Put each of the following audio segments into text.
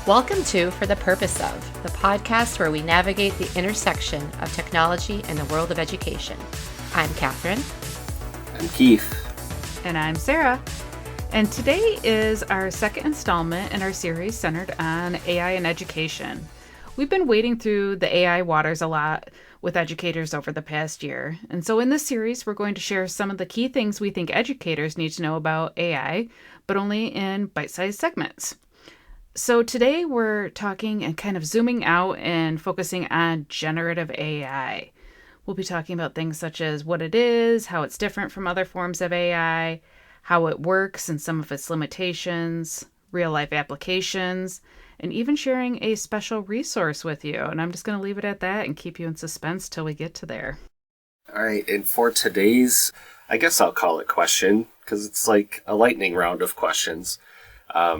Welcome to For the Purpose Of, the podcast where we navigate the intersection of technology and the world of education. I'm Katherine. I'm Keith. And I'm Sarah. And today is our second installment in our series centered on AI and education. We've been wading through the AI waters a lot with educators over the past year. And so in this series, we're going to share some of the key things we think educators need to know about AI, but only in bite-sized segments. So today we're talking and kind of zooming out and focusing on generative AI. We'll be talking about things such as what it is, how it's different from other forms of AI, how it works and some of its limitations, real-life applications, and even sharing a special resource with you. And I'm just going to leave it at that and keep you in suspense till we get to there. All right, and for today's, I guess I'll call it question, because it's like a lightning round of questions.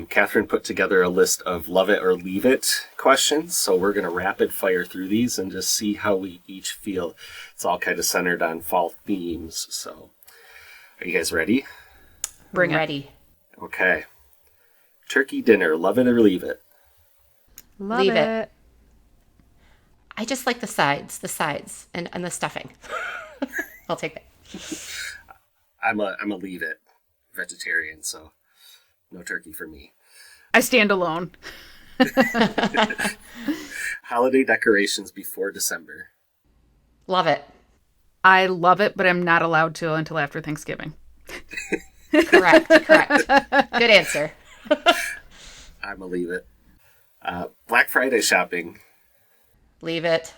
Katherine put together a list of love it or leave it questions, so we're going to rapid fire through these and just see how we each feel. It's all kind of centered on fall themes, so are you guys ready? Bring it. Ready. Okay. Turkey dinner, love it or leave it? Leave it. I just like the sides, and the stuffing. I'll take that. I'm a leave it vegetarian, so no turkey for me. I stand alone. Holiday decorations before December. Love it. I love it, but I'm not allowed to until after Thanksgiving. Correct. Good answer. I'm a leave it. Black Friday shopping. Leave it.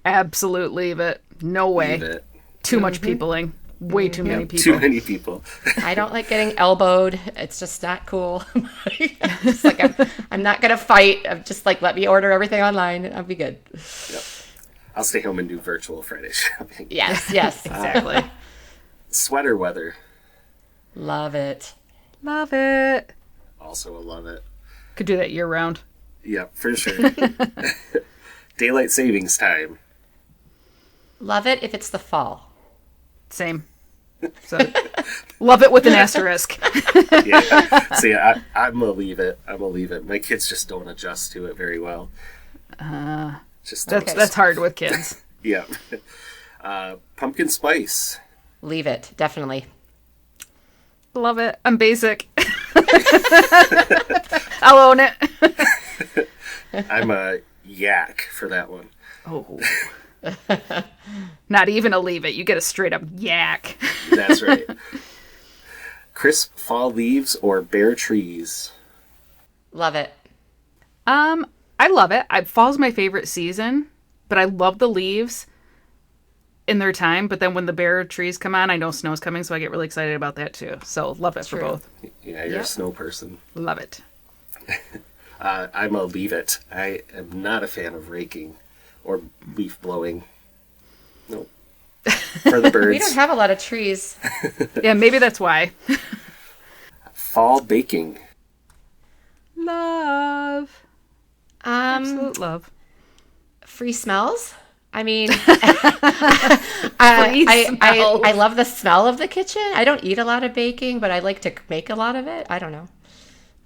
Absolute leave it. No way. Leave it. Too much peopling. Way too many people. Too many people. I don't like getting elbowed. It's just not cool. It's like I'm not going to fight. I'm just like, let me order everything online and I'll be good. Yep. I'll stay home and do virtual Friday shopping. Yes, exactly. Sweater weather. Love it. Love it. Also a love it. Could do that year round. Yep, for sure. Daylight savings time. Love it if it's the fall. Same. So, love it with an asterisk. Yeah. See, I'm gonna leave it. My kids just don't adjust to it very well. That's hard with kids. Yeah. Pumpkin spice. Leave it, definitely. Love it. I'm basic. I'll own it. I'm a yak for that one. Oh. Not even a leave it. You get a straight up yak. That's right. Crisp fall leaves or bare trees? Love it. I love it. Fall's my favorite season, but I love the leaves in their time. But then when the bare trees come on, I know snow's coming, so I get really excited about that too. So love it for both. Yeah, you're a snow person. Love it. I'm a leave it. I am not a fan of raking or leaf blowing. Nope. For the birds. We don't have a lot of trees. Yeah, maybe that's why. Fall baking. Love. Absolute love. Free smells? I mean, I love the smell of the kitchen. I don't eat a lot of baking, but I like to make a lot of it. I don't know.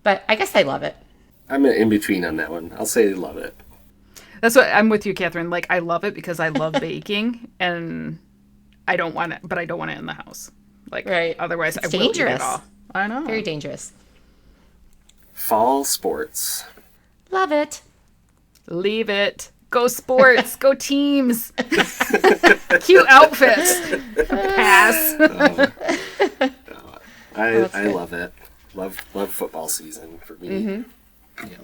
But I guess I love it. I'm in between on that one. I'll say love it. That's what I'm with you, Katherine. Like, I love it because I love baking, and I don't want it, but I don't want it in the house. Like, right. Otherwise, it's dangerous. Will eat it all. I know. Very dangerous. Fall sports. Love it. Leave it. Go sports. Go teams. Cute outfits. Pass. I love it. Love football season for me. Mm-hmm. Yeah.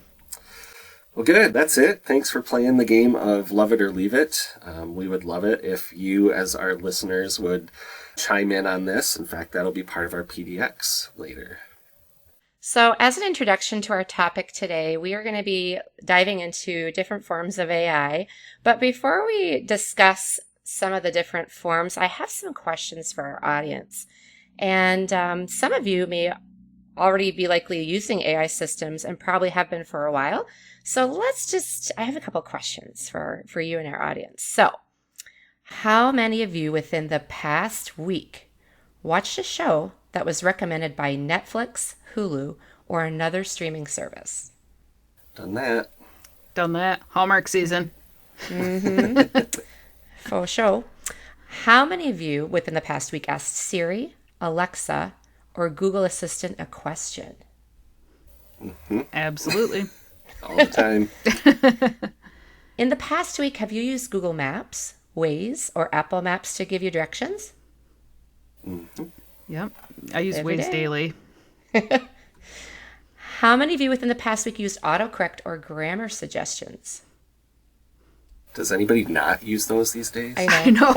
Well, good. That's it. Thanks for playing the game of Love It or Leave It. We would love it if you, as our listeners, would chime in on this. In fact, that'll be part of our PDX later. So as an introduction to our topic today, we are going to be diving into different forms of AI. But before we discuss some of the different forms, I have some questions for our audience. And some of you may already be likely using AI systems and probably have been for a while. So I have a couple questions for you and our audience. So how many of you within the past week watched a show that was recommended by Netflix, Hulu, or another streaming service? Done that. Done that. Hallmark season. For sure. How many of you within the past week asked Siri, Alexa, or Google Assistant a question? Absolutely. All the time. In the past week, have you used Google Maps, Waze, or Apple Maps to give you directions? Yep. I use Every Waze day. daily. How many of you within the past week used autocorrect or grammar suggestions? Does anybody not use those these days? I know.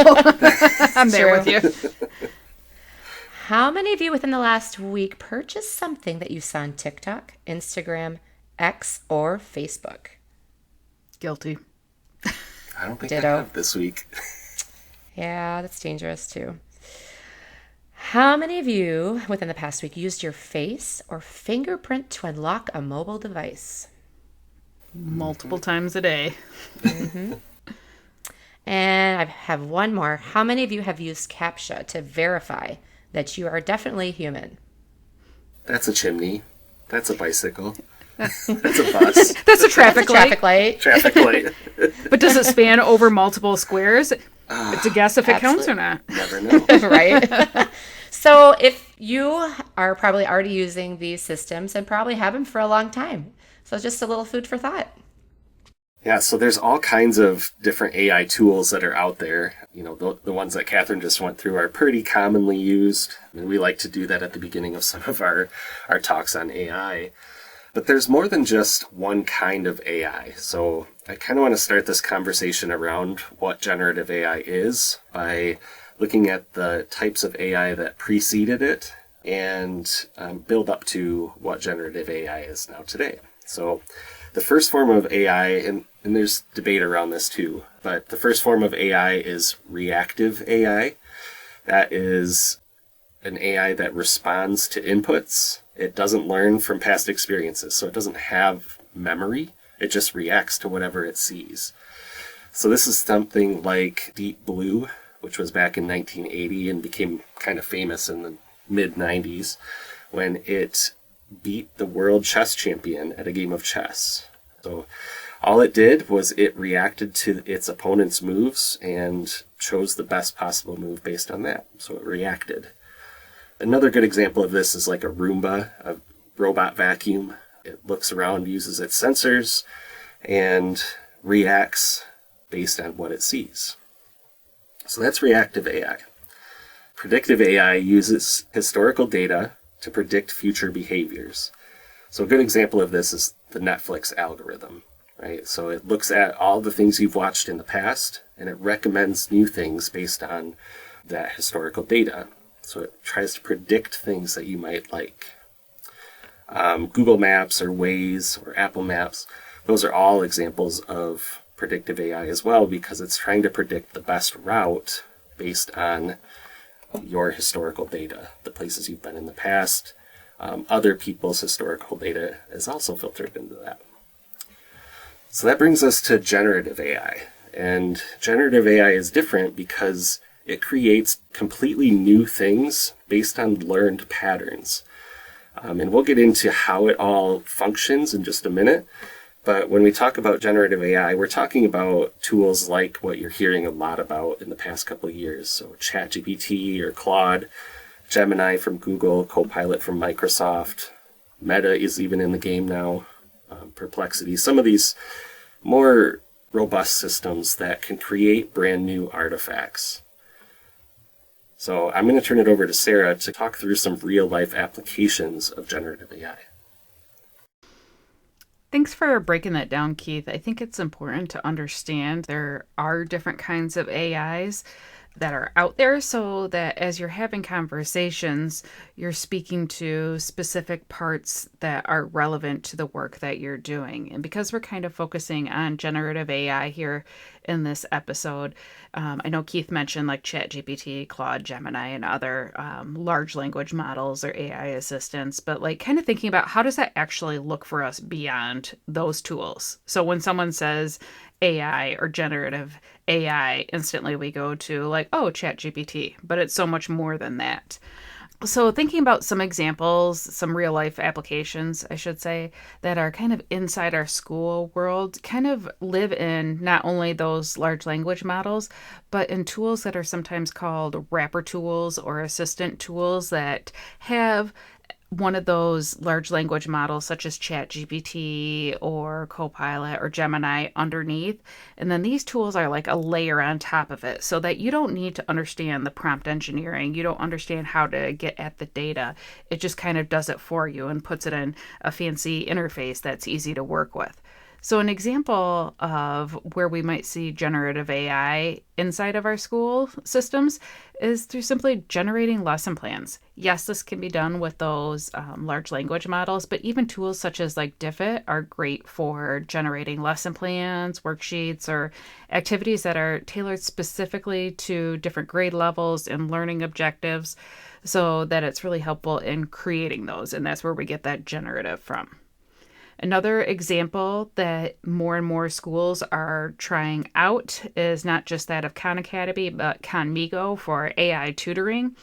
I'm there True. with you. How many of you within the last week purchased something that you saw on TikTok, Instagram, X, or Facebook? Guilty. I don't think Ditto. I have this week. Yeah, that's dangerous too. How many of you within the past week used your face or fingerprint to unlock a mobile device? Multiple times a day. And I have one more. How many of you have used CAPTCHA to verify that you are definitely human? That's a chimney. That's a bicycle. That's a bus. That's a traffic light. Traffic light. Traffic light. But does it span over multiple squares? It's a guess if it counts or not. Never know. Right? So if you are probably already using these systems and probably have them for a long time. So just a little food for thought. Yeah, so there's all kinds of different AI tools that are out there. You know, the ones that Catherine just went through are pretty commonly used. I mean, we like to do that at the beginning of some of our talks on AI. But there's more than just one kind of AI. So I kind of want to start this conversation around what generative AI is by looking at the types of AI that preceded it and build up to what generative AI is now today. So the first form of AI, and there's debate around this too, but the first form of AI is reactive AI. That is an AI that responds to inputs. It doesn't learn from past experiences, so it doesn't have memory. It just reacts to whatever it sees. So this is something like Deep Blue, which was back in 1980 and became kind of famous in the mid-90s when it beat the world chess champion at a game of chess. So all it did was it reacted to its opponent's moves and chose the best possible move based on that. So it reacted. Another good example of this is like a Roomba, a robot vacuum. It looks around, uses its sensors, and reacts based on what it sees. So that's reactive AI. Predictive AI uses historical data to predict future behaviors. So a good example of this is the Netflix algorithm, right? So it looks at all the things you've watched in the past, and it recommends new things based on that historical data. So it tries to predict things that you might like. Google Maps or Waze or Apple Maps, those are all examples of predictive AI as well, because it's trying to predict the best route based on your historical data, the places you've been in the past. Other people's historical data is also filtered into that. So that brings us to generative AI. And generative AI is different because it creates completely new things based on learned patterns. And we'll get into how it all functions in just a minute. But when we talk about generative AI, we're talking about tools like what you're hearing a lot about in the past couple of years. So ChatGPT or Claude, Gemini from Google, Copilot from Microsoft, Meta is even in the game now, Perplexity. Some of these more robust systems that can create brand new artifacts. So I'm going to turn it over to Sarah to talk through some real-life applications of generative AI. Thanks for breaking that down, Keith. I think it's important to understand there are different kinds of AIs that are out there so that as you're having conversations, you're speaking to specific parts that are relevant to the work that you're doing. And because we're kind of focusing on generative AI here in this episode, I know Keith mentioned like ChatGPT, Claude, Gemini, and other large language models or AI assistants, but like kind of thinking about how does that actually look for us beyond those tools? So when someone says AI or generative AI, instantly we go to like, oh, ChatGPT, but it's so much more than that. So thinking about some examples, some real life applications, I should say, that are kind of inside our school world, kind of live in not only those large language models, but in tools that are sometimes called wrapper tools or assistant tools that have one of those large language models such as ChatGPT or Copilot or Gemini underneath. And then these tools are like a layer on top of it so that you don't need to understand the prompt engineering. You don't understand how to get at the data. It just kind of does it for you and puts it in a fancy interface that's easy to work with. So, an example of where we might see generative AI inside of our school systems is through simply generating lesson plans. Yes, this can be done with those large language models, but even tools such as like Diffit are great for generating lesson plans, worksheets, or activities that are tailored specifically to different grade levels and learning objectives so that it's really helpful in creating those. And that's where we get that generative from. Another example that more and more schools are trying out is not just that of Khan Academy, but Khanmigo for AI tutoring,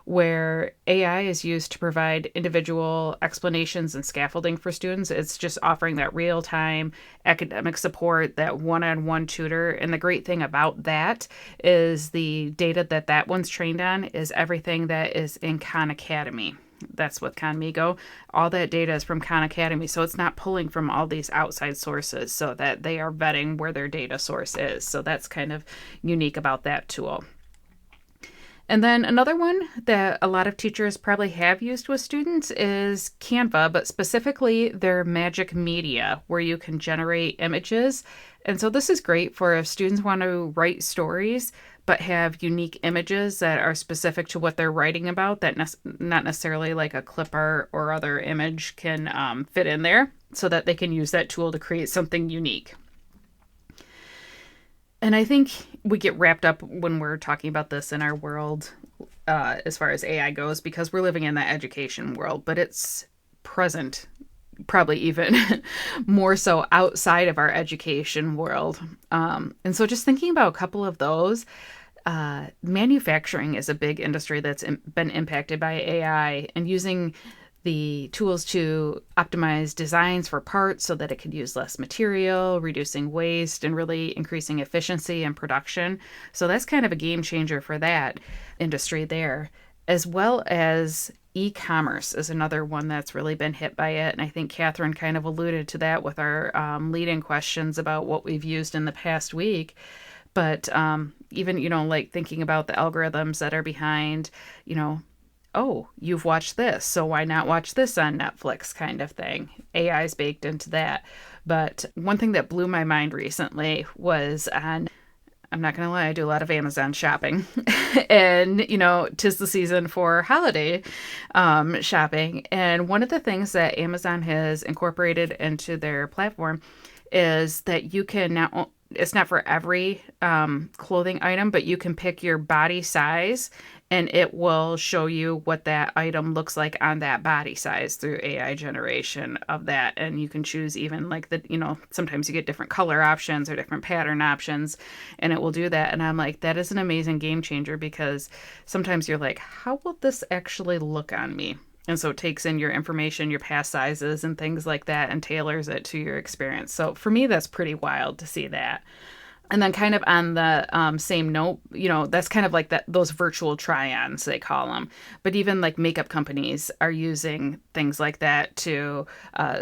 where AI is used to provide individual explanations and scaffolding for students. It's just offering that real-time academic support, that one-on-one tutor. And the great thing about that is the data that one's trained on is everything that is in Khan Academy. That's with Khanmigo. All that data is from Khan Academy, so it's not pulling from all these outside sources so that they are vetting where their data source is. So that's kind of unique about that tool. And then another one that a lot of teachers probably have used with students is Canva, but specifically their Magic Media, where you can generate images. And so this is great for if students want to write stories but have unique images that are specific to what they're writing about, that not necessarily like a clip art or other image can fit in there, so that they can use that tool to create something unique. And I think we get wrapped up when we're talking about this in our world as far as AI goes, because we're living in that education world, but it's present probably even more so outside of our education world. And so just thinking about a couple of those, manufacturing is a big industry that's been impacted by AI, and using the tools to optimize designs for parts so that it could use less material, reducing waste, and really increasing efficiency and production. So that's kind of a game changer for that industry there, as well as e-commerce is another one that's really been hit by it. And I think Katherine kind of alluded to that with our lead-in questions about what we've used in the past week. But even, like thinking about the algorithms that are behind, oh, you've watched this, so why not watch this on Netflix kind of thing. AI is baked into that. But one thing that blew my mind recently was I'm not going to lie, I do a lot of Amazon shopping. And, 'tis the season for holiday shopping. And one of the things that Amazon has incorporated into their platform is that you can now, it's not for every clothing item, but you can pick your body size and it will show you what that item looks like on that body size through AI generation of that. And you can choose even like sometimes you get different color options or different pattern options, and it will do that. And I'm like, that is an amazing game changer, because sometimes you're like, how will this actually look on me? And so it takes in your information, your past sizes and things like that, and tailors it to your experience. So for me, that's pretty wild to see that. And then kind of on the same note, that's kind of like those virtual try-ons, they call them. But even like makeup companies are using things like that to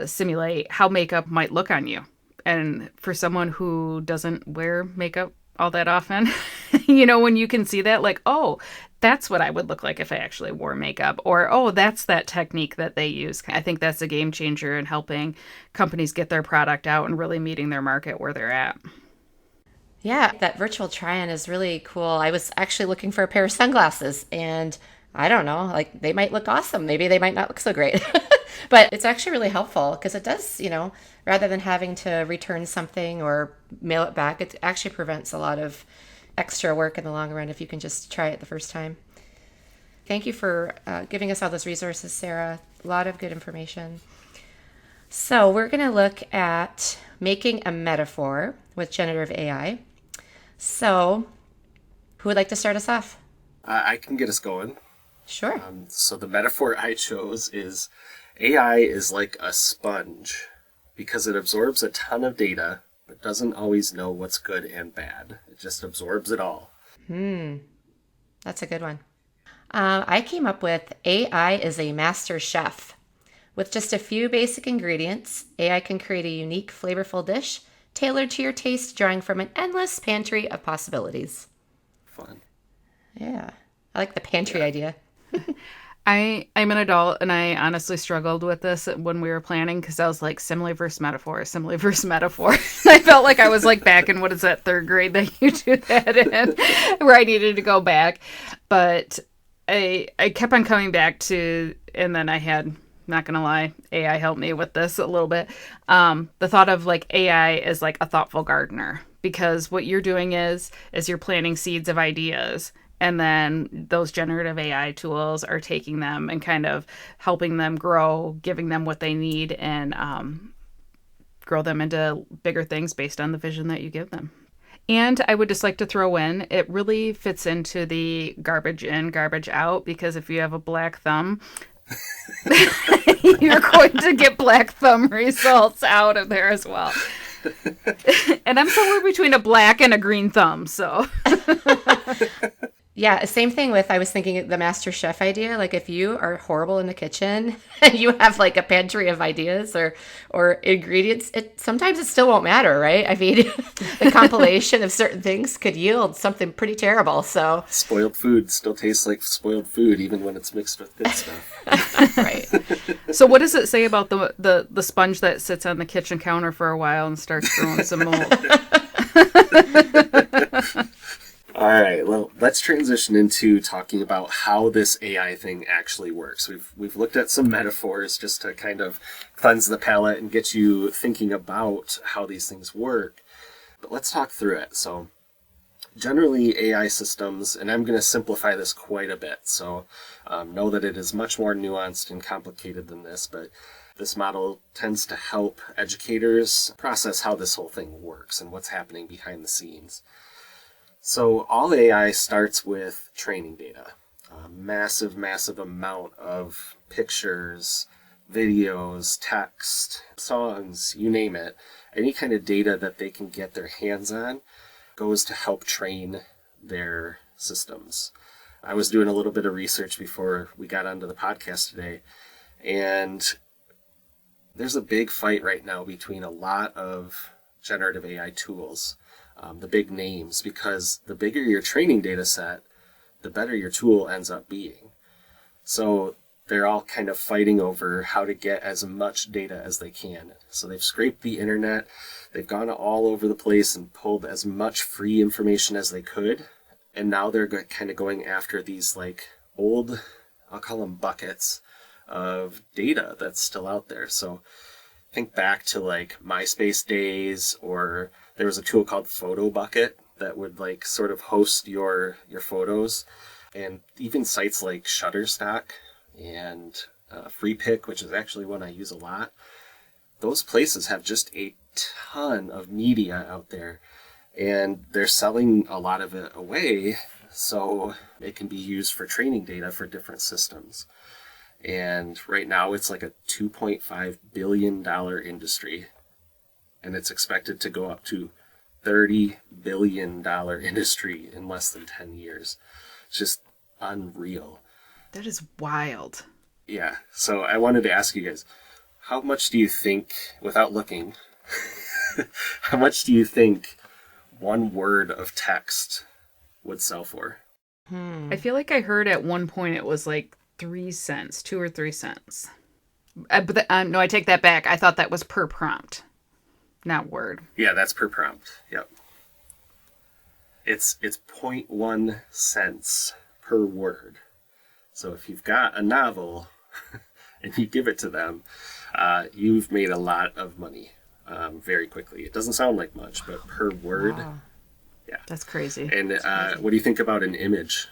simulate how makeup might look on you. And for someone who doesn't wear makeup all that often, when you can see that, like, oh, that's what I would look like if I actually wore makeup, or, oh, that's that technique that they use. I think that's a game changer in helping companies get their product out and really meeting their market where they're at. Yeah, that virtual try-on is really cool. I was actually looking for a pair of sunglasses, and I don't know, like they might look awesome. Maybe they might not look so great. But it's actually really helpful because it does, rather than having to return something or mail it back, it actually prevents a lot of extra work in the long run if you can just try it the first time. Thank you for giving us all those resources, Sarah. A lot of good information. So we're going to look at making a metaphor with generative AI. So who would like to start us off? I can get us going. Sure. So the metaphor I chose is AI is like a sponge because it absorbs a ton of data, but doesn't always know what's good and bad. It just absorbs it all. That's a good one. I came up with AI is a master chef. With just a few basic ingredients, AI can create a unique, flavorful dish tailored to your taste, drawing from an endless pantry of possibilities. Fun. Yeah. I like the pantry idea. I'm an adult, and I honestly struggled with this when we were planning because I was like, simile versus metaphor, simile versus metaphor. I felt like I was like back in, what is that, third grade that you do that in, where I needed to go back. But I kept on coming back to, and then I had, not gonna lie, AI helped me with this a little bit. The thought of like AI is like a thoughtful gardener, because what you're doing is you're planting seeds of ideas. And then those generative AI tools are taking them and kind of helping them grow, giving them what they need, and grow them into bigger things based on the vision that you give them. And I would just like to throw in, it really fits into the garbage in, garbage out, because if you have a black thumb, you're going to get black thumb results out of there as well. And I'm somewhere between a black and a green thumb, so... Yeah, same thing with, I was thinking the master chef idea. Like if you are horrible in the kitchen and you have like a pantry of ideas or ingredients, sometimes it still won't matter, right? I mean, the compilation of certain things could yield something pretty terrible. So spoiled food still tastes like spoiled food even when it's mixed with good stuff. Right. So what does it say about the sponge that sits on the kitchen counter for a while and starts growing some mold? All right, well, let's transition into talking about how this AI thing actually works. We've looked at some metaphors just to kind of cleanse the palate and get you thinking about how these things work. But let's talk through it. So generally AI systems, and I'm going to simplify this quite a bit, so know that it is much more nuanced and complicated than this, but this model tends to help educators process how this whole thing works and what's happening behind the scenes. So all AI starts with training data, a massive, massive amount of pictures, videos, text, songs, you name it. Any kind of data that they can get their hands on goes to help train their systems. I was doing a little bit of research before we got onto the podcast today, and there's a big fight right now between a lot of generative AI tools. The big names, because the bigger your training data set, the better your tool ends up being. So they're all kind of fighting over how to get as much data as they can. So they've scraped the internet, they've gone all over the place and pulled as much free information as they could. And now they're kind of going after these like old, I'll call them buckets of data that's still out there. So think back to like MySpace days, or there was a tool called Photo Bucket that would like sort of host your photos, and even sites like Shutterstock and FreePic, which is actually one I use a lot. Those places have just a ton of media out there, and they're selling a lot of it away so it can be used for training data for different systems. And right now it's like a $2.5 billion industry, and it's expected to go up to $30 billion industry in less than 10 years. It's just unreal. That is wild. Yeah. So I wanted to ask you guys, how much do you think, without looking, how much do you think one word of text would sell for? I feel like I heard at one point it was like 3 cents, 2 or 3 cents. No, I take that back. I thought that was per prompt, not word. Yeah, that's per prompt. Yep. It's 0.1 cents per word. So if you've got a novel and you give it to them, you've made a lot of money very quickly. It doesn't sound like much, but per word, Wow. Yeah. That's crazy. And crazy. What do you think about an image?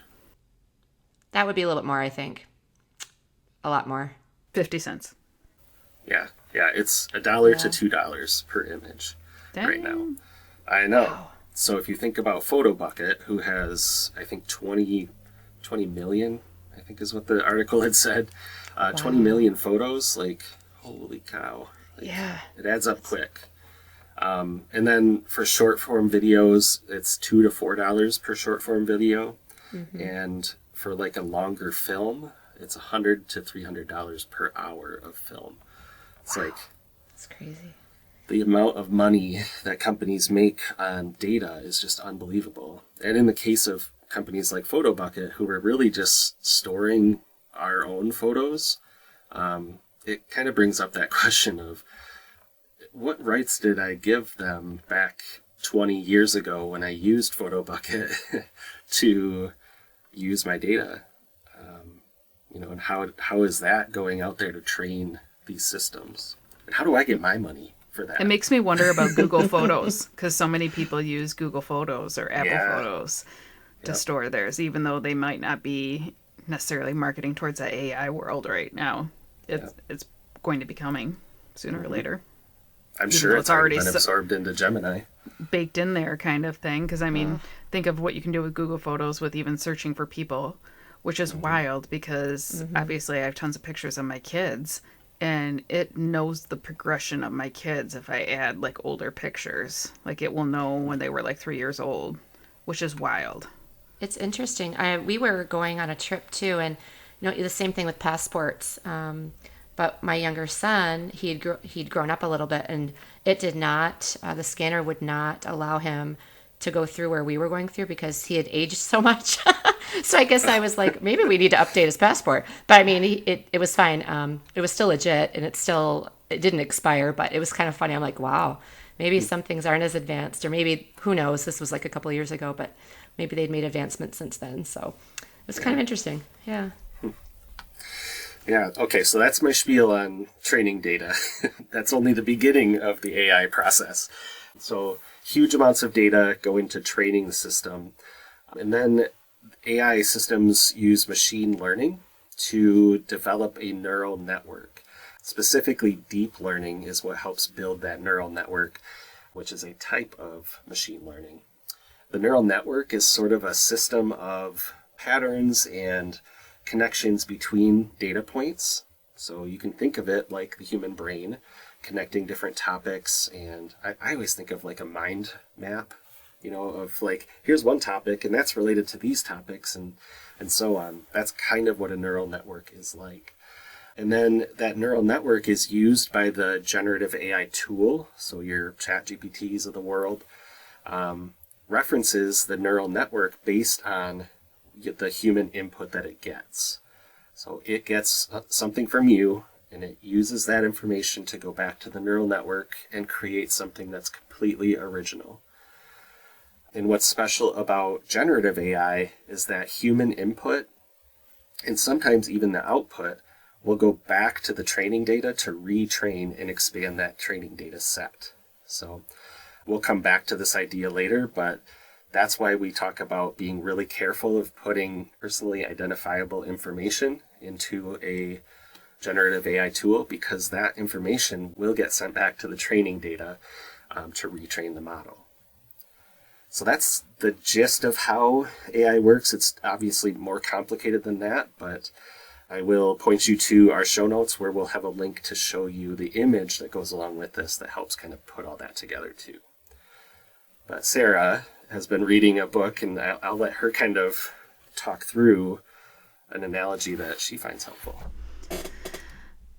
That would be a little bit more, I think. A lot more. 50 cents. Yeah, it's $1 to $2 per image right now. I know. Wow. So if you think about Photo Bucket, who has, I think, 20 million, I think is what the article had said. 20 million photos, like, holy cow. Like, Yeah. It adds up quick. And then for short form videos, it's $2 to $4 per short form video. And for like a longer film, it's $100 to $300 per hour of film. It's like, That's crazy. the amount of money that companies make on data is just unbelievable. And in the case of companies like PhotoBucket, who are really just storing our own photos, it kind of brings up that question of, what rights did I give them back 20 years ago when I used PhotoBucket to use my data? And how is that going out there to train these systems? And how do I get my money for that? It makes me wonder about Google Photos, because so many people use Google Photos or Apple Photos to store theirs, even though they might not be necessarily marketing towards the AI world right now. It's going to be coming sooner or later. I'm sure it's already been absorbed into Gemini. Baked in there kind of thing. Because, I mean, think of what you can do with Google Photos with even searching for people, which is wild because obviously I have tons of pictures of my kids, and it knows the progression of my kids if I add, like, older pictures. Like, it will know when they were, like, 3 years old, which is wild. It's interesting. We were going on a trip too, and the same thing with passports. But my younger son, he'd grown up a little bit, and it did not. The scanner would not allow him to go through where we were going through because he had aged so much. So I guess I was like, maybe we need to update his passport. But I mean, it was fine. It was still legit, and it didn't expire. But it was kind of funny. I'm like, wow, maybe some things aren't as advanced, or maybe who knows? This was like a couple of years ago, but maybe they'd made advancements since then. So it was kind of interesting. Yeah. Yeah, okay, so that's my spiel on training data. That's only the beginning of the AI process. So huge amounts of data go into training the system. And then AI systems use machine learning to develop a neural network. Specifically, deep learning is what helps build that neural network, which is a type of machine learning. The neural network is sort of a system of patterns and connections between data points. So you can think of it like the human brain, connecting different topics. And I always think of like a mind map, of like, here's one topic and that's related to these topics and so on. That's kind of what a neural network is like. And then that neural network is used by the generative AI tool. So your ChatGPTs of the world references the neural network based on the human input that it gets. So it gets something from you, and it uses that information to go back to the neural network and create something that's completely original. And what's special about generative AI is that human input, and sometimes even the output, will go back to the training data to retrain and expand that training data set. So we'll come back to this idea later, but that's why we talk about being really careful of putting personally identifiable information into a generative AI tool, because that information will get sent back to the training data to retrain the model. So that's the gist of how AI works. It's obviously more complicated than that, but I will point you to our show notes where we'll have a link to show you the image that goes along with this that helps kind of put all that together too. But Sarah has been reading a book, and I'll let her kind of talk through an analogy that she finds helpful.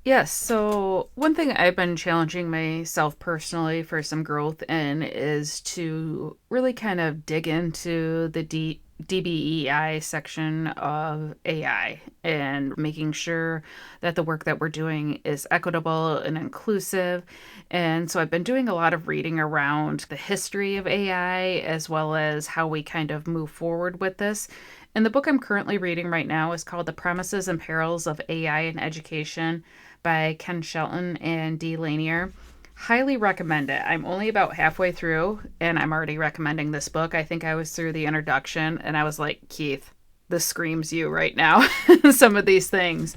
Yes, so one thing I've been challenging myself personally for some growth in is to really kind of dig into the DBEI section of AI and making sure that the work that we're doing is equitable and inclusive. And so I've been doing a lot of reading around the history of AI as well as how we kind of move forward with this. And the book I'm currently reading right now is called The Promises and Perils of AI in Education by Ken Shelton and Dee Lanier. Highly recommend it. I'm only about halfway through and I'm already recommending this book. I think I was through the introduction and I was like, Keith, this screams you right now, some of these things.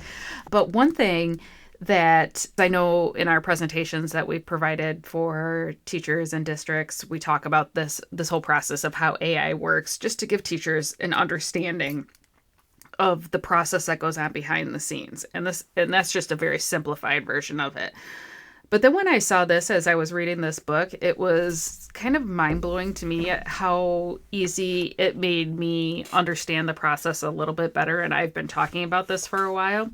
But one thing that I know in our presentations that we've provided for teachers and districts, we talk about this whole process of how AI works, just to give teachers an understanding of the process that goes on behind the scenes. And that's just a very simplified version of it. But then when I saw this as I was reading this book, it was kind of mind-blowing to me at how easy it made me understand the process a little bit better. And I've been talking about this for a while.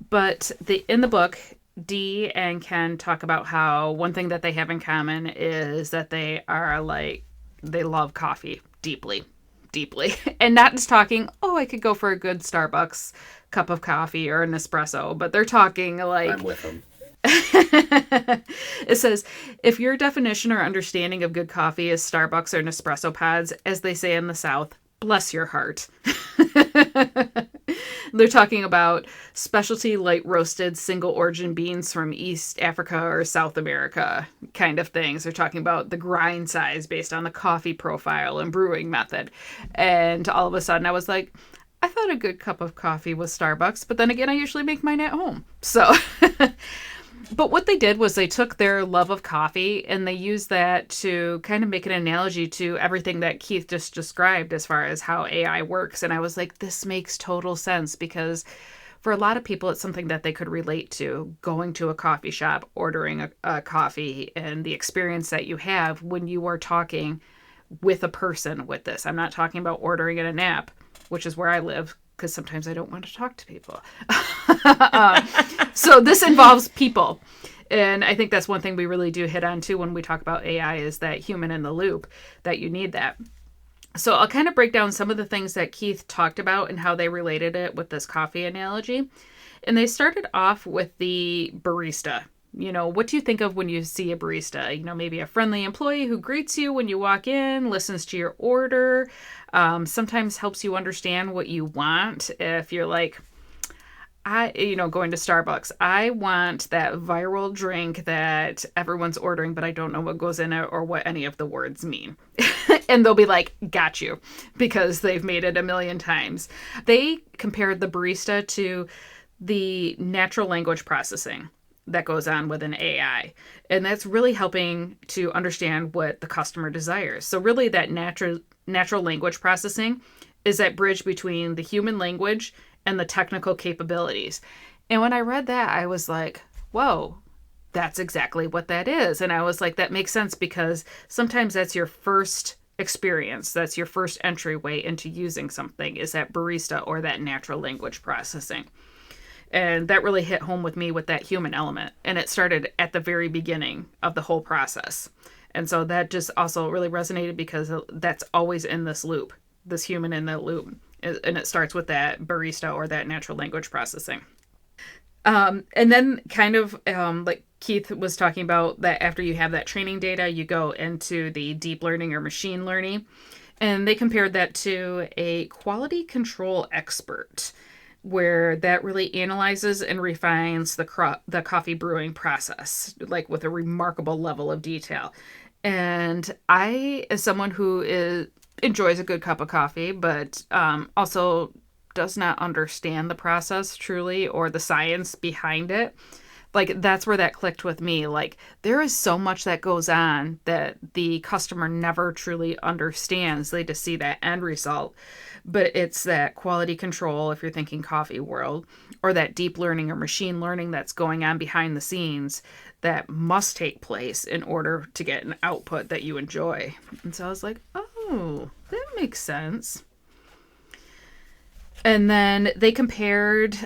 But in the book, Dee and Ken talk about how one thing that they have in common is that they love coffee deeply, deeply. And not just talking, oh, I could go for a good Starbucks cup of coffee or an espresso, but they're talking like... I'm with them. It says, if your definition or understanding of good coffee is Starbucks or Nespresso pods, as they say in the South, bless your heart. They're talking about specialty light roasted single origin beans from East Africa or South America kind of things. They're talking about the grind size based on the coffee profile and brewing method. And all of a sudden I was like, I thought a good cup of coffee was Starbucks, but then again, I usually make mine at home. So... But what they did was they took their love of coffee and they used that to kind of make an analogy to everything that Keith just described as far as how AI works. And I was like, this makes total sense, because for a lot of people, it's something that they could relate to, going to a coffee shop, ordering a coffee, and the experience that you have when you are talking with a person with this. I'm not talking about ordering in an app, which is where I live, because sometimes I don't want to talk to people. So this involves people. And I think that's one thing we really do hit on too when we talk about AI, is that human in the loop, that you need that. So I'll kind of break down some of the things that Keith talked about and how they related it with this coffee analogy. And they started off with the barista. You know, what do you think of when you see a barista? You know, maybe a friendly employee who greets you when you walk in, listens to your order, sometimes helps you understand what you want. If you're like, going to Starbucks, I want that viral drink that everyone's ordering, but I don't know what goes in it or what any of the words mean. And they'll be like, got you, because they've made it a million times. They compared the barista to the natural language processing that goes on with an AI. And that's really helping to understand what the customer desires. So really that natural language processing is that bridge between the human language and the technical capabilities. And when I read that, I was like, whoa, that's exactly what that is. And I was like, that makes sense, because sometimes that's your first experience. That's your first entryway into using something, is that barista or that natural language processing. And that really hit home with me with that human element. And it started at the very beginning of the whole process. And so that just also really resonated, because that's always in this loop, this human in the loop. And it starts with that barista or that natural language processing. And then kind of like Keith was talking about, that after you have that training data, you go into the deep learning or machine learning. And they compared that to a quality control expert, where that really analyzes and refines the coffee brewing process, like with a remarkable level of detail. And I, as someone who enjoys a good cup of coffee, but also does not understand the process truly or the science behind it, like that's where that clicked with me. Like there is so much that goes on that the customer never truly understands. They just see that end result. But it's that quality control, if you're thinking coffee world, or that deep learning or machine learning that's going on behind the scenes that must take place in order to get an output that you enjoy. And so I was like, oh, that makes sense. And then they compared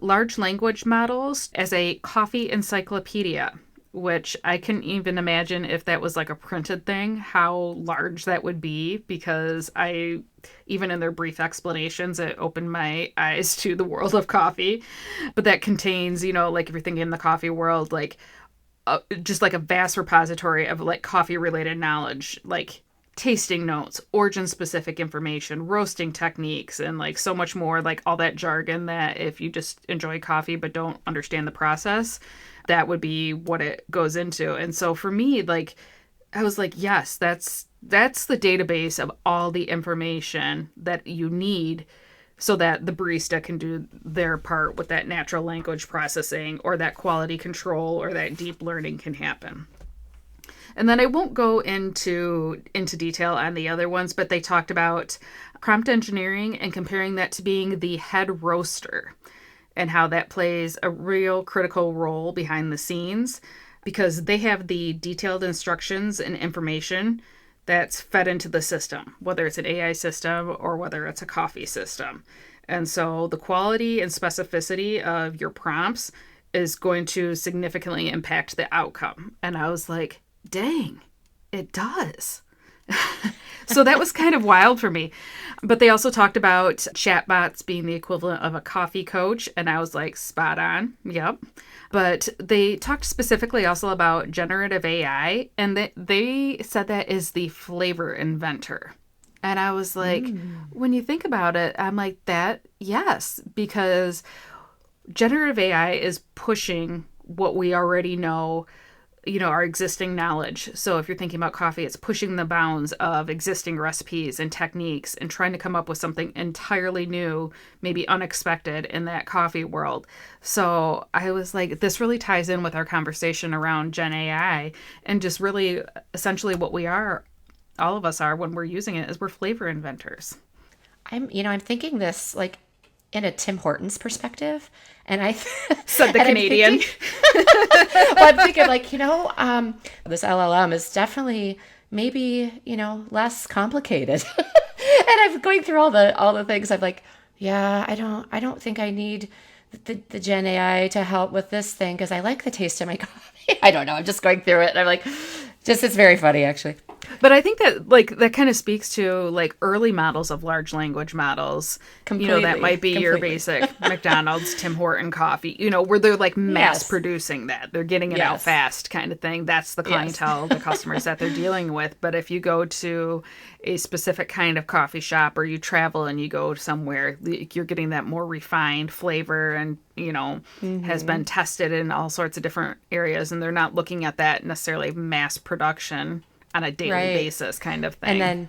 large language models as a coffee encyclopedia, which I couldn't even imagine if that was like a printed thing, how large that would be, because even in their brief explanations, it opened my eyes to the world of coffee. But that contains, like if you're thinking in the coffee world, like just like a vast repository of like coffee related knowledge, like tasting notes, origin specific information, roasting techniques, and like so much more, like all that jargon that if you just enjoy coffee but don't understand the process, that would be what it goes into. And so for me, like I was like, yes, that's the database of all the information that you need so that the barista can do their part with that natural language processing, or that quality control, or that deep learning can happen. And then I won't go into detail on the other ones, but they talked about prompt engineering and comparing that to being the head roaster and how that plays a real critical role behind the scenes because they have the detailed instructions and information that's fed into the system, whether it's an AI system or whether it's a coffee system. And so the quality and specificity of your prompts is going to significantly impact the outcome. And I was like, dang, it does. So that was kind of wild for me. But they also talked about chatbots being the equivalent of a coffee coach. And I was like, spot on. Yep. But they talked specifically also about generative AI. And they said that is the flavor inventor. And I was like, when you think about it, I'm like, that, yes, because generative AI is pushing what we already know, our existing knowledge. So if you're thinking about coffee, it's pushing the bounds of existing recipes and techniques and trying to come up with something entirely new, maybe unexpected in that coffee world. So I was like, this really ties in with our conversation around Gen AI and just really essentially what we are, all of us are when we're using it, is we're flavor inventors. I'm thinking this like in a Tim Hortons perspective. And I said the Canadian. I'm thinking like, this LLM is definitely maybe, less complicated. And I'm going through all the things. I'm like, yeah, I don't think I need the Gen AI to help with this thing because I like the taste of my coffee. I don't know. I'm just going through it. And I'm like, it's very funny actually. But I think that that kind of speaks to early models of large language models. Completely, that might be your basic McDonald's, Tim Horton coffee, where they're mass producing that. They're getting it out fast kind of thing. That's the clientele, the customers that they're dealing with. But if you go to a specific kind of coffee shop or you travel and you go somewhere, you're getting that more refined flavor and, has been tested in all sorts of different areas. And they're not looking at that necessarily mass production on a daily basis kind of thing. And then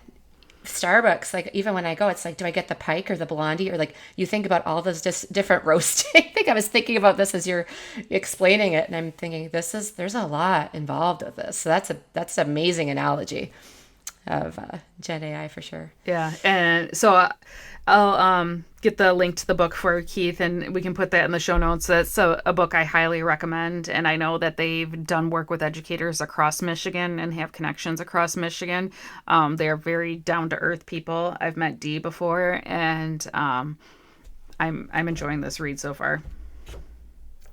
Starbucks, even when I go, it's like, do I get the Pike or the Blondie? Or you think about all those different roasting. I think I was thinking about this as you're explaining it. And I'm thinking there's a lot involved with this. So that's an amazing analogy of Gen AI for sure. Yeah. And so I'll get the link to the book for Keith and we can put that in the show notes. That's a book I highly recommend. And I know that they've done work with educators across Michigan and have connections across Michigan. They are very down to earth people. I've met Dee before and I'm enjoying this read so far.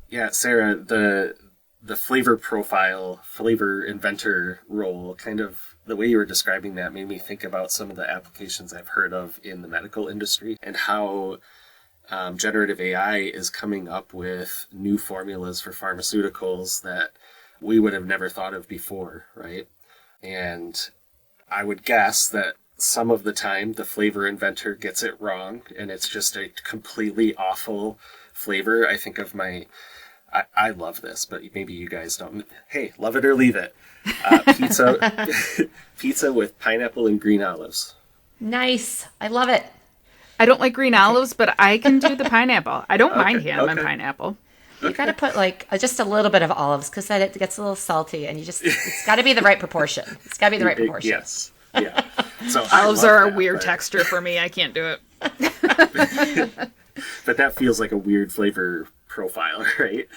Yeah, Sarah, the flavor profile, flavor inventor role, kind of the way you were describing that made me think about some of the applications I've heard of in the medical industry and how generative AI is coming up with new formulas for pharmaceuticals that we would have never thought of before, right? And I would guess that some of the time the flavor inventor gets it wrong and it's just a completely awful flavor. I think of I love this, but maybe you guys don't. Hey, love it or leave it. Pizza with pineapple and green olives. Nice. I love it. I don't like green olives, but I can do the pineapple. I don't mind ham and pineapple. You got to put just a little bit of olives because then it gets a little salty and it's got to be the right proportion. It's got to be the right proportion. Yes. Yeah. So olives are a weird texture for me. I can't do it. But that feels like a weird flavor profile, right?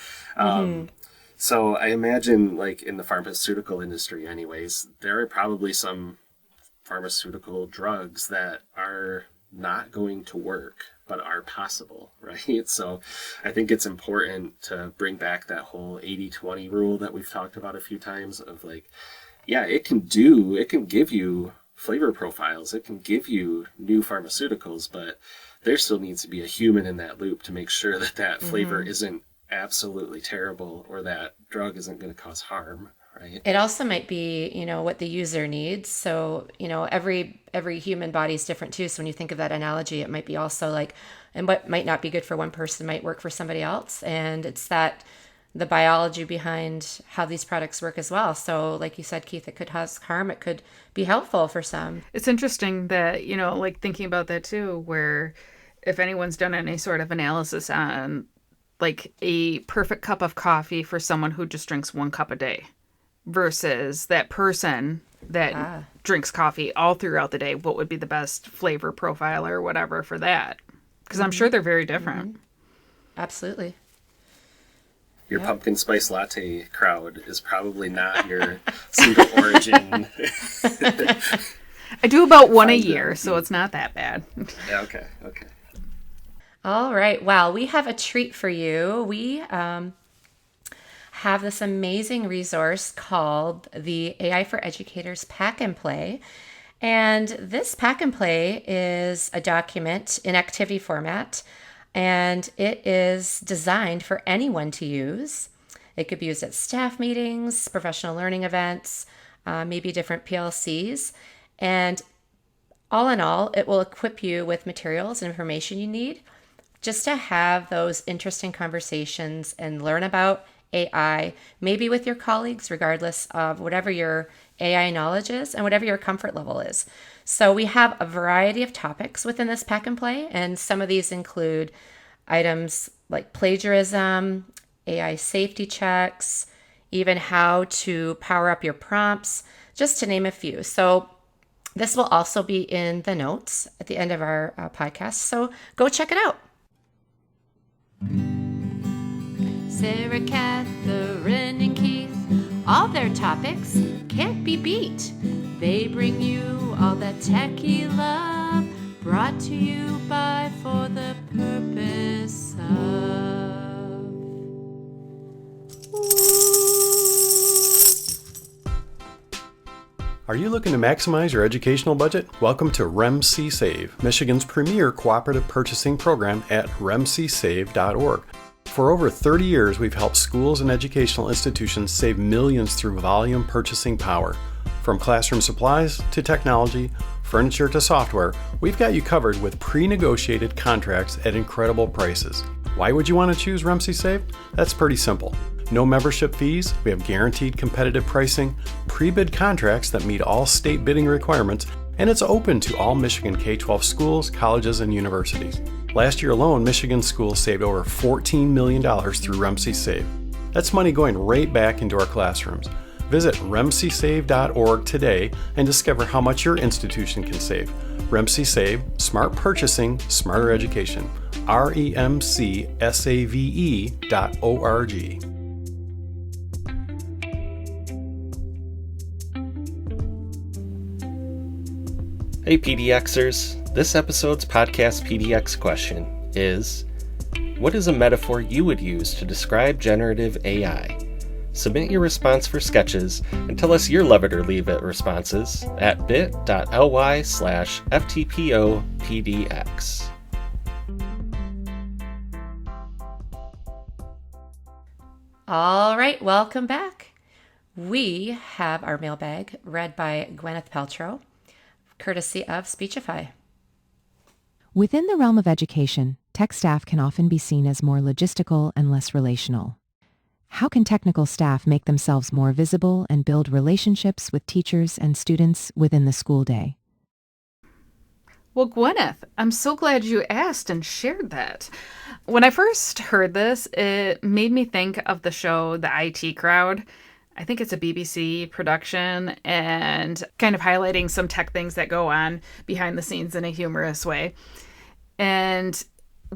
So I imagine in the pharmaceutical industry anyways, there are probably some pharmaceutical drugs that are not going to work, but are possible, right? So I think it's important to bring back that whole 80-20 rule that we've talked about a few times of it can give you flavor profiles, it can give you new pharmaceuticals, but there still needs to be a human in that loop to make sure that flavor isn't absolutely terrible or that drug isn't going to cause harm, right? It also might be, what the user needs. So, every human body is different too. So when you think of that analogy, it might be also and what might not be good for one person might work for somebody else. And it's the biology behind how these products work as well. So like you said, Keith, it could cause harm. It could be helpful for some. It's interesting that, thinking about that too, where if anyone's done any sort of analysis on a perfect cup of coffee for someone who just drinks 1 cup a day versus that person that drinks coffee all throughout the day, what would be the best flavor profile or whatever for that? Because I'm sure they're very different. Absolutely. Your pumpkin spice latte crowd is probably not your single origin. I do about one a year, so it's not that bad. Yeah, okay. All right. Well, we have a treat for you. We have this amazing resource called the AI for Educators Pack and Play. And this Pack and Play is a document in activity format, and it is designed for anyone to use. It could be used at staff meetings, professional learning events, maybe different PLCs. And all in all, it will equip you with materials and information you need just to have those interesting conversations and learn about AI, maybe with your colleagues, regardless of whatever your AI knowledge is and whatever your comfort level is. So we have a variety of topics within this Pack and Play, and some of these include items like plagiarism, AI safety checks, even how to power up your prompts, just to name a few. So this will also be in the notes at the end of our podcast, so go check it out. Sarah, Katherine, and Keith, all their topics can't be beat. They bring you all that techie love, brought to you by For the Purpose of. Are you looking to maximize your educational budget? Welcome to REMC Save, Michigan's premier cooperative purchasing program at remcsave.org. For over 30 years, we've helped schools and educational institutions save millions through volume purchasing power. From classroom supplies to technology, furniture to software, we've got you covered with pre-negotiated contracts at incredible prices. Why would you want to choose REMC Save? That's pretty simple. No membership fees, we have guaranteed competitive pricing, pre-bid contracts that meet all state bidding requirements, and it's open to all Michigan K-12 schools, colleges, and universities. Last year alone, Michigan schools saved over $14 million through REMC Save. That's money going right back into our classrooms. Visit remcsave.org today and discover how much your institution can save. REMC Save, Smart Purchasing, Smarter Education. remcsave.org. Hey PDXers, this episode's podcast PDX question is, what is a metaphor you would use to describe generative AI? Submit your response for sketches and tell us your love it or leave it responses at bit.ly/FTPO PDX. All right, welcome back. We have our mailbag read by Gwyneth Paltrow, courtesy of Speechify. Within the realm of education, tech staff can often be seen as more logistical and less relational. How can technical staff make themselves more visible and build relationships with teachers and students within the school day? Well, Gwyneth, I'm so glad you asked and shared that. When I first heard this, it made me think of the show The IT Crowd. I think it's a BBC production and kind of highlighting some tech things that go on behind the scenes in a humorous way. And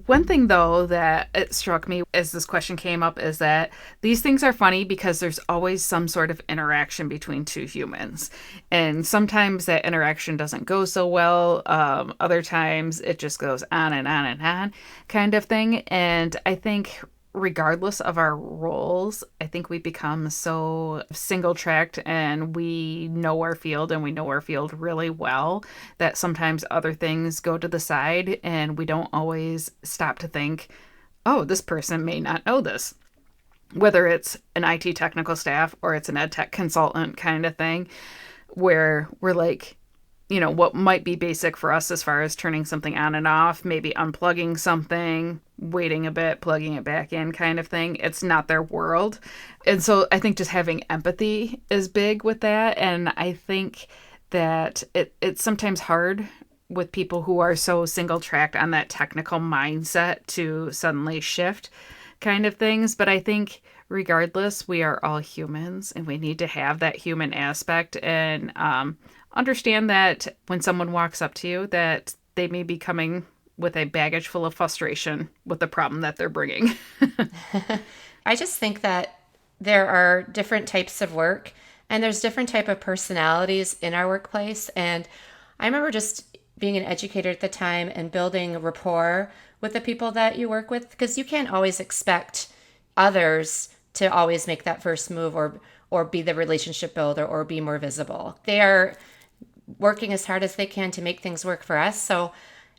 one thing, though, that it struck me as this question came up is that these things are funny because there's always some sort of interaction between two humans. And sometimes that interaction doesn't go so well. Other times it just goes on and on and on kind of thing. And I think regardless of our roles, I think we become so single-tracked and we know our field and we know our field really well that sometimes other things go to the side and we don't always stop to think, oh, this person may not know this. Whether it's an IT technical staff or it's an EdTech consultant kind of thing, where we're like, you know, what might be basic for us as far as turning something on and off, maybe unplugging something, waiting a bit, plugging it back in kind of thing. It's not their world. And so I think just having empathy is big with that. And I think that it's sometimes hard with people who are so single-tracked on that technical mindset to suddenly shift kind of things. But I think regardless, we are all humans and we need to have that human aspect and understand that when someone walks up to you that they may be coming with a baggage full of frustration with the problem that they're bringing. I just think that there are different types of work and there's different type of personalities in our workplace. And I remember just being an educator at the time and building a rapport with the people that you work with, because you can't always expect others to always make that first move or be the relationship builder or be more visible. They are working as hard as they can to make things work for us. So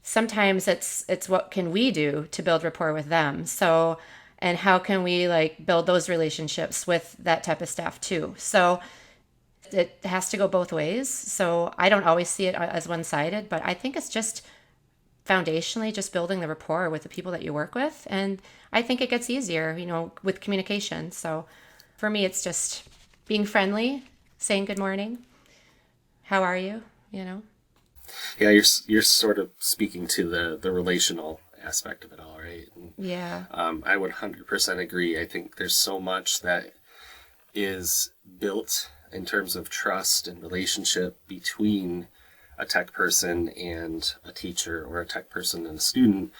sometimes it's what can we do to build rapport with them. So, and how can we like build those relationships with that type of staff too? So it has to go both ways. So I don't always see it as one-sided, but I think it's just foundationally just building the rapport with the people that you work with. And I think it gets easier, with communication. So for me, it's just being friendly, saying good morning. How are you? Yeah, you're sort of speaking to the relational aspect of it all, right? And, yeah. I would 100% agree. I think there's so much that is built in terms of trust and relationship between a tech person and a teacher, or a tech person and a student,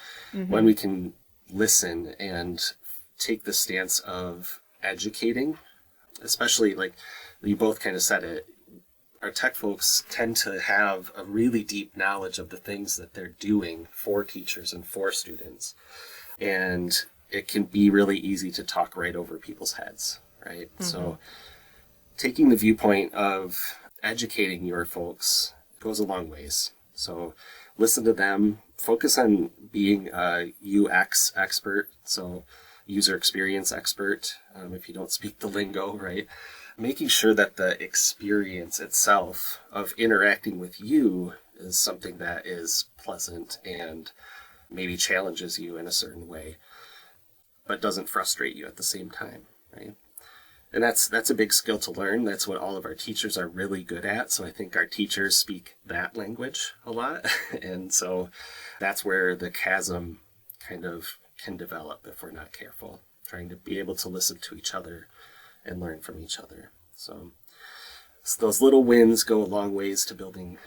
when we can listen and take the stance of educating, especially like you both kind of said it. Our tech folks tend to have a really deep knowledge of the things that they're doing for teachers and for students. And it can be really easy to talk right over people's heads, right? So taking the viewpoint of educating your folks goes a long ways. So listen to them, focus on being a UX expert, so user experience expert, if you don't speak the lingo, right? Making sure that the experience itself of interacting with you is something that is pleasant and maybe challenges you in a certain way, but doesn't frustrate you at the same time, right? And that's a big skill to learn. That's what all of our teachers are really good at. So I think our teachers speak that language a lot. And so that's where the chasm kind of can develop if we're not careful, trying to be able to listen to each other and learn from each other. So those little wins go a long ways to building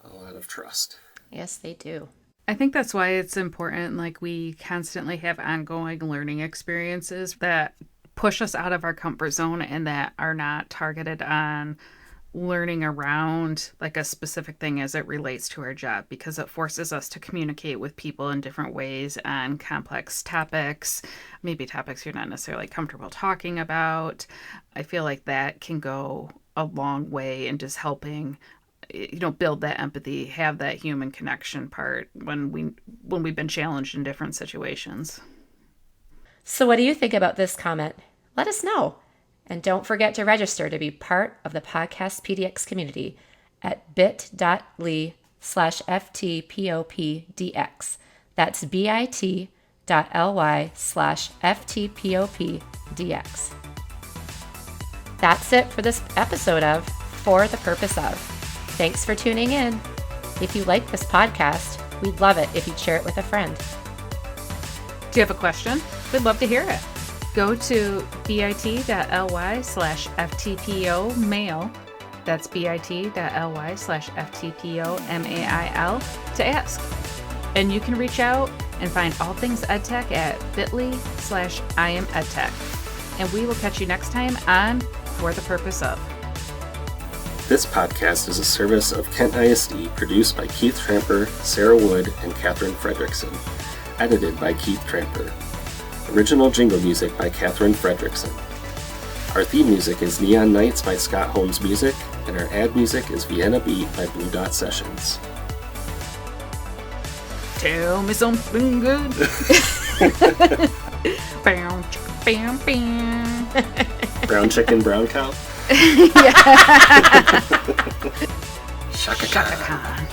a lot of trust. Yes, they do. I think that's why it's important, like we constantly have ongoing learning experiences that push us out of our comfort zone and that are not targeted on learning around like a specific thing as it relates to our job, because it forces us to communicate with people in different ways on complex topics, maybe topics you're not necessarily comfortable talking about. I feel like that can go a long way in just helping build that empathy, have that human connection part when we've been challenged in different situations. So what do you think about this comment? Let us know. And don't forget to register to be part of the podcast PDX community at bit.ly/FTPOPDX. That's bit.ly/FTPOPDX. That's it for this episode of For the Purpose Of. Thanks for tuning in. If you like this podcast, we'd love it if you'd share it with a friend. Do you have a question? We'd love to hear it. Go to bit.ly/FTPO mail. That's bit.ly/FTPO mail to ask. And you can reach out and find all things EdTech at bit.ly/IamEdTech. And we will catch you next time on For the Purpose Of. This podcast is a service of Kent ISD, produced by Keith Tramper, Sarah Wood, and Katherine Fredrickson. Edited by Keith Tramper. Original jingle music by Katherine Fredrickson. Our theme music is Neon Nights by Scott Holmes Music, and our ad music is Vienna Beat by Blue Dot Sessions. Tell me something good. Bam, bam, bam. Brown chicken, brown cow? Yeah. Shaka Shaka Khan.